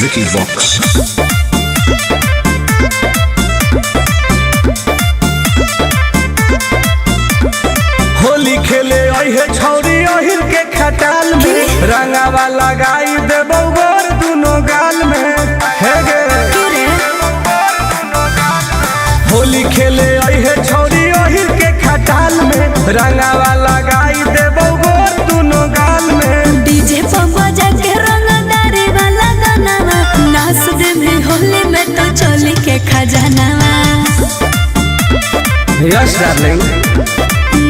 Vicky Vox. Holi खेले अहे छौरी अहिर के खटाल में रंगावा लगाई देबो गोर दुनो गाल में हे गे होली खेले अहे छौरी अहिर के खटाल में रंगावा लगाई देबो गोर दुनो गाल में डीजे पर बजा के रंगदारी वाला गाना नाच दे भी होली में तो चोली के खजानावा यस डार्लिंग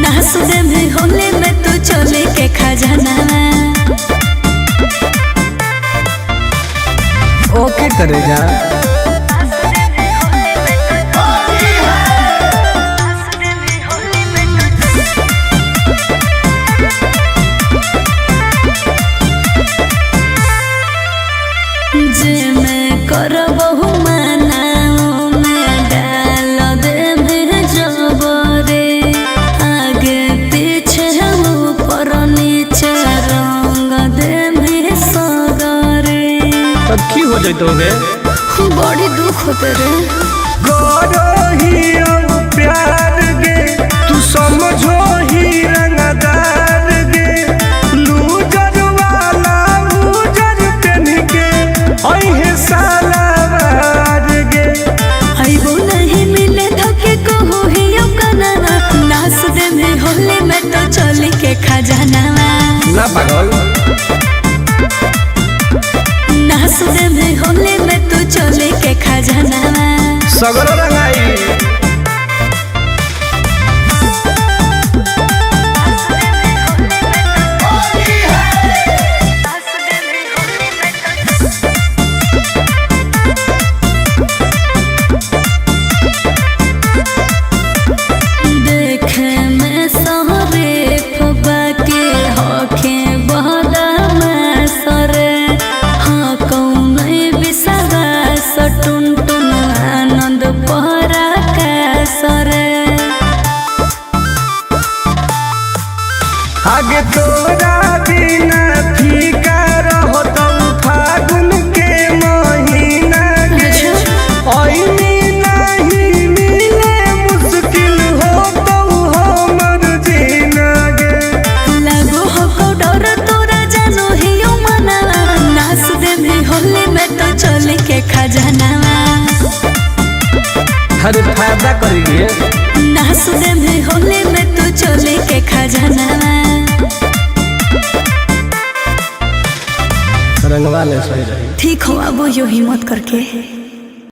नाच दे भी होली में तो चोली के खजानावा ओके करे जा जे मैं करबहु मनाओ में डाल दे में जबरे आगे पीछे ऊपर नीचे रंग दे में सगरे तब की हो जइतो गे बड़ी दुख होते रे गोरो ही प्यार गे तू समझो ही रंगदार गे लूजर वाला लूजर पहन के अहे सालावार गे आइबो नहीं मिले धोखे को हो ही गाना नाच दे में होली में तो चोली के खजानावा ना पागल नाच दे में होली में तो चोली के खजानावा सगरो रंगाई देखे में सहरे बाके होखे बहदा सरे हाँ कौन बिसरा सटुन टुन आनंद पहरा सरे आगे तोरा बिना फीका रहो तो फागुन के महीना गे ओइनी नहीं मिले मुश्किल हो तो हमर जीना गे लगो हो डर तोरा जानो ही मनावा नाच दे भी होली में तो चोली के खजानावा हर फायदा करिए नाच दे भी होली में तो चोली के खजानावा रंगवा ले सही रही ठीक हो अब यो हिम्मत करके